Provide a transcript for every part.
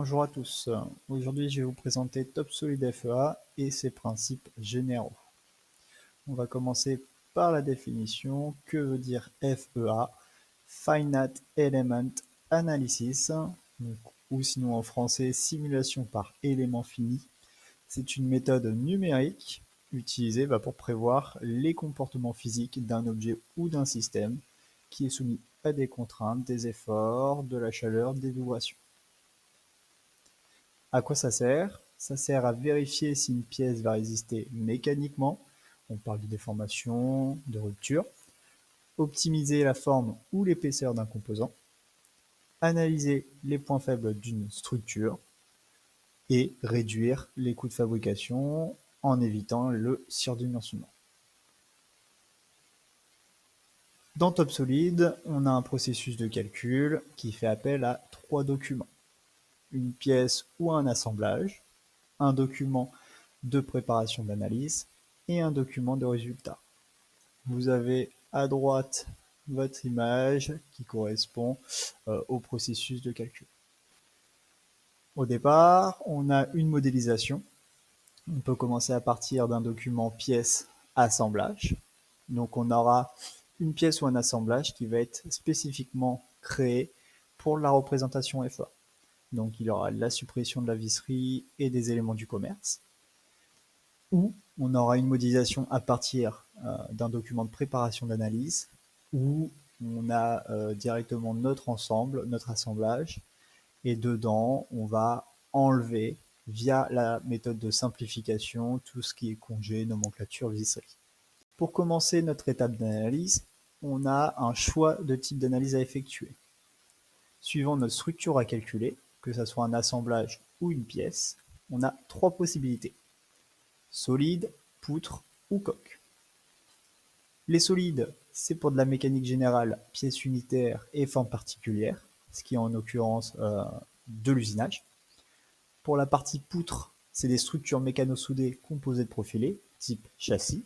Bonjour à tous. Aujourd'hui, je vais vous présenter TopSolid FEA et ses principes généraux. On va commencer par la définition. Que veut dire FEA? Finite Element Analysis, ou sinon en français simulation par élément fini. C'est une méthode numérique utilisée pour prévoir les comportements physiques d'un objet ou d'un système qui est soumis à des contraintes, des efforts, de la chaleur, des vibrations. À quoi ça sert? Ça sert à vérifier si une pièce va résister mécaniquement, on parle de déformation, de rupture, optimiser la forme ou l'épaisseur d'un composant, analyser les points faibles d'une structure et réduire les coûts de fabrication en évitant le surdimensionnement. Dans TopSolid, on a un processus de calcul qui fait appel à 3 documents. Une pièce ou un assemblage, un document de préparation d'analyse et un document de résultat. Vous avez à droite votre image qui correspond au processus de calcul. Au départ, on a une modélisation. On peut commencer à partir d'un document pièce assemblage. Donc on aura une pièce ou un assemblage qui va être spécifiquement créé pour la représentation FEA. Donc il y aura la suppression de la visserie et des éléments du commerce. Ou on aura une modélisation à partir d'un document de préparation d'analyse où on a directement notre ensemble, notre assemblage, et dedans on va enlever via la méthode de simplification tout ce qui est congé, nomenclature, visserie. Pour commencer notre étape d'analyse, on a un choix de type d'analyse à effectuer. Suivant notre structure à calculer, que ce soit un assemblage ou une pièce, on a 3 possibilités: solide, poutre ou coque. Les solides, c'est pour de la mécanique générale, pièces unitaires et formes particulières, ce qui est en l'occurrence de l'usinage. Pour la partie poutre, c'est des structures mécano-soudées composées de profilés, type châssis.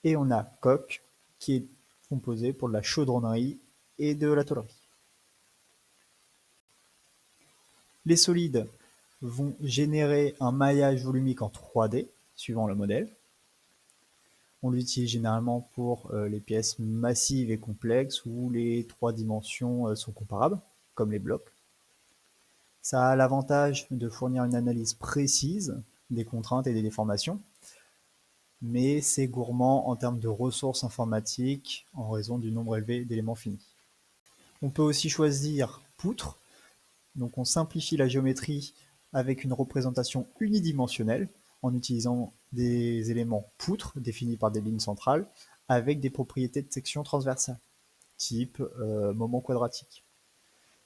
Et on a coque, qui est composée pour de la chaudronnerie et de la tôlerie. Les solides vont générer un maillage volumique en 3D, suivant le modèle. On l'utilise généralement pour les pièces massives et complexes où les 3 dimensions sont comparables, comme les blocs. Ça a l'avantage de fournir une analyse précise des contraintes et des déformations, mais c'est gourmand en termes de ressources informatiques en raison du nombre élevé d'éléments finis. On peut aussi choisir poutre, donc on simplifie la géométrie avec une représentation unidimensionnelle en utilisant des éléments poutres définis par des lignes centrales avec des propriétés de section transversale, type moment quadratique.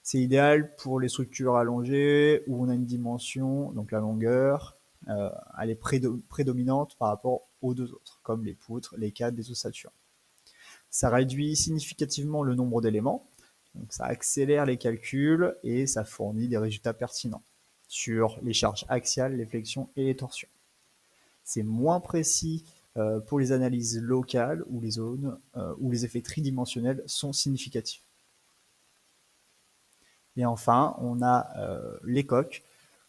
C'est idéal pour les structures allongées où on a une dimension, donc la longueur, elle est prédominante par rapport aux deux autres, comme les poutres, les cadres, les ossatures. Ça réduit significativement le nombre d'éléments, donc ça accélère les calculs et ça fournit des résultats pertinents sur les charges axiales, les flexions et les torsions. C'est moins précis pour les analyses locales où les zones où les effets tridimensionnels sont significatifs. Et enfin, on a les coques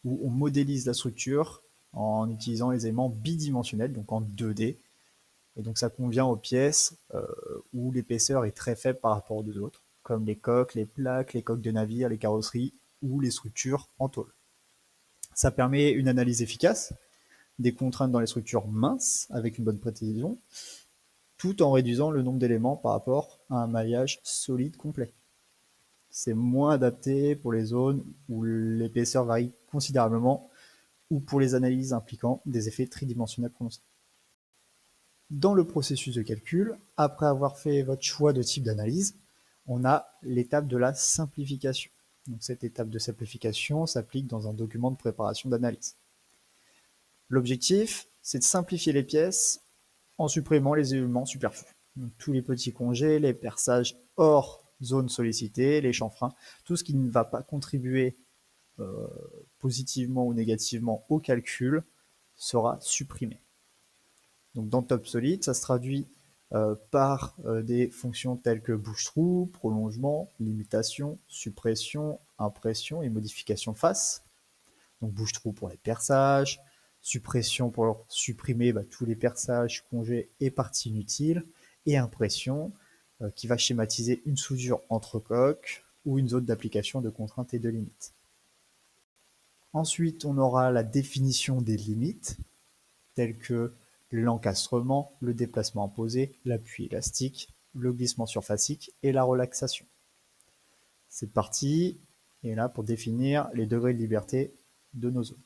où on modélise la structure en utilisant les éléments bidimensionnels, donc en 2D. Et donc ça convient aux pièces où l'épaisseur est très faible par rapport aux deux autres, comme les coques, les plaques, les coques de navire, les carrosseries ou les structures en tôle. Ça permet une analyse efficace, des contraintes dans les structures minces avec une bonne précision, tout en réduisant le nombre d'éléments par rapport à un maillage solide complet. C'est moins adapté pour les zones où l'épaisseur varie considérablement ou pour les analyses impliquant des effets tridimensionnels prononcés. Dans le processus de calcul, après avoir fait votre choix de type d'analyse, on a l'étape de la simplification. Donc cette étape de simplification s'applique dans un document de préparation d'analyse. L'objectif, c'est de simplifier les pièces en supprimant les éléments superflus. Donc, tous les petits congés, les perçages hors zone sollicitée, les chanfreins, tout ce qui ne va pas contribuer positivement ou négativement au calcul sera supprimé. Donc dans TopSolid, ça se traduit par des fonctions telles que bouche-trou, prolongement, limitation, suppression, impression et modification face. Donc bouche-trou pour les perçages, suppression pour supprimer tous les perçages, congés et parties inutiles, et impression qui va schématiser une soudure entre coques ou une zone d'application de contraintes et de limites. Ensuite, on aura la définition des limites, telles que l'encastrement, le déplacement imposé, l'appui élastique, le glissement surfacique et la relaxation. Cette partie est là pour définir les degrés de liberté de nos zones.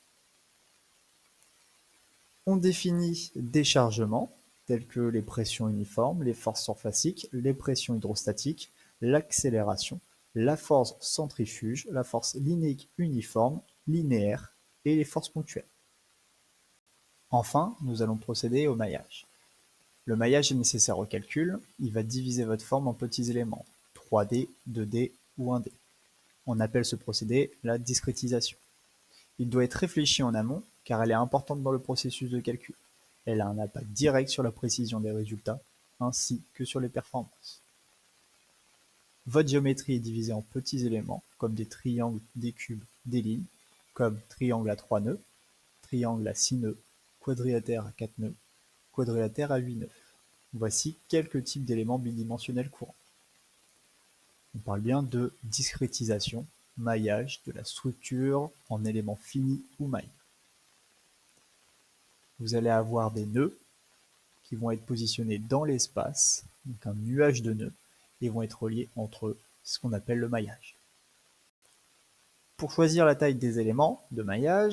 On définit des chargements, tels que les pressions uniformes, les forces surfaciques, les pressions hydrostatiques, l'accélération, la force centrifuge, la force linéique uniforme, linéaire et les forces ponctuelles. Enfin, nous allons procéder au maillage. Le maillage est nécessaire au calcul, il va diviser votre forme en petits éléments, 3D, 2D ou 1D. On appelle ce procédé la discrétisation. Il doit être réfléchi en amont car elle est importante dans le processus de calcul. Elle a un impact direct sur la précision des résultats ainsi que sur les performances. Votre géométrie est divisée en petits éléments comme des triangles, des cubes, des lignes, comme triangle à 3 nœuds, triangle à 6 nœuds, quadrilatère à 4 nœuds, quadrilatère à 8 nœuds. Voici quelques types d'éléments bidimensionnels courants. On parle bien de discrétisation, maillage, de la structure en éléments finis ou mailles. Vous allez avoir des nœuds qui vont être positionnés dans l'espace, donc un nuage de nœuds, et vont être reliés entre eux, ce qu'on appelle le maillage. Pour choisir la taille des éléments de maillage,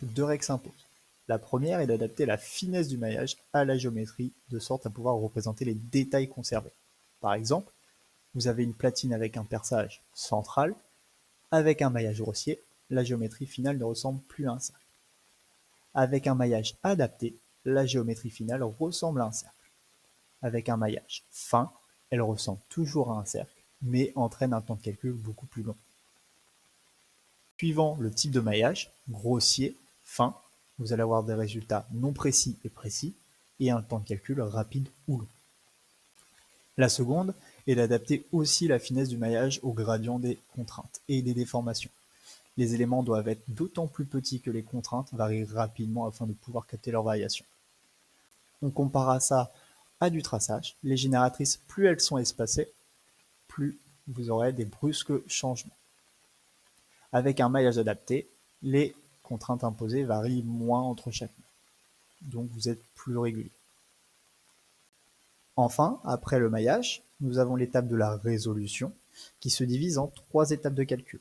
deux règles s'imposent. La première est d'adapter la finesse du maillage à la géométrie, de sorte à pouvoir représenter les détails conservés. Par exemple, vous avez une platine avec un perçage central, avec un maillage grossier, la géométrie finale ne ressemble plus à un cercle. Avec un maillage adapté, la géométrie finale ressemble à un cercle. Avec un maillage fin, elle ressemble toujours à un cercle, mais entraîne un temps de calcul beaucoup plus long. Suivant le type de maillage, grossier, fin, vous allez avoir des résultats non précis et précis, et un temps de calcul rapide ou long. La seconde est d'adapter aussi la finesse du maillage au gradient des contraintes et des déformations. Les éléments doivent être d'autant plus petits que les contraintes varient rapidement afin de pouvoir capter leurs variations. On compare ça à du traçage. Les génératrices, plus elles sont espacées, plus vous aurez des brusques changements. Avec un maillage adapté, les contraintes imposées varient moins entre chaque nœud. Donc vous êtes plus régulier. Enfin, après le maillage, nous avons l'étape de la résolution qui se divise en 3 étapes de calcul.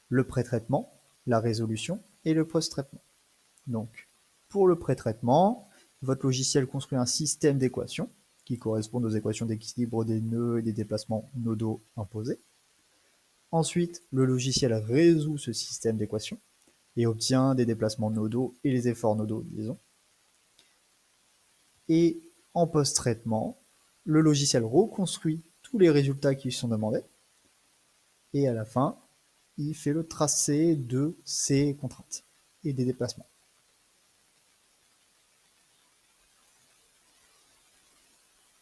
Le pré-traitement, la résolution et le post-traitement. Donc, pour le pré-traitement, votre logiciel construit un système d'équations qui correspondent aux équations d'équilibre des nœuds et des déplacements nodaux imposés. Ensuite, le logiciel résout ce système d'équations et obtient des déplacements nodaux et les efforts nodaux de liaison. Et en post-traitement, le logiciel reconstruit tous les résultats qui lui sont demandés et à la fin, il fait le tracé de ces contraintes et des déplacements.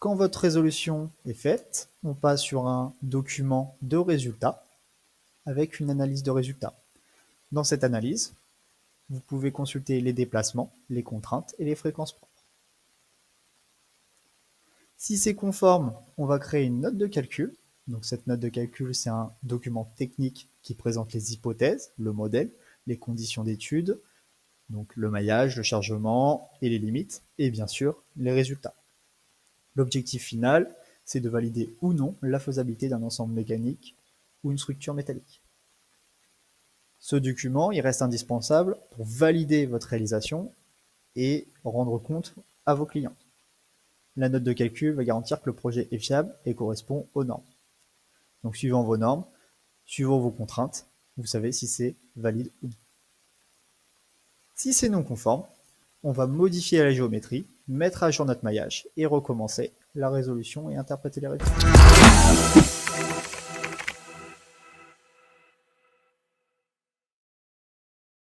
Quand votre résolution est faite, on passe sur un document de résultats avec une analyse de résultats. Dans cette analyse, vous pouvez consulter les déplacements, les contraintes et les fréquences propres. Si c'est conforme, on va créer une note de calcul. Donc cette note de calcul, c'est un document technique qui présente les hypothèses, le modèle, les conditions d'étude, donc le maillage, le chargement et les limites, et bien sûr les résultats. L'objectif final, c'est de valider ou non la faisabilité d'un ensemble mécanique ou une structure métallique. Ce document, il reste indispensable pour valider votre réalisation et rendre compte à vos clients. La note de calcul va garantir que le projet est fiable et correspond aux normes. Donc suivant vos normes, suivant vos contraintes, vous savez si c'est valide ou non. Si c'est non conforme, on va modifier la géométrie, mettre à jour notre maillage et recommencer la résolution et interpréter les résultats.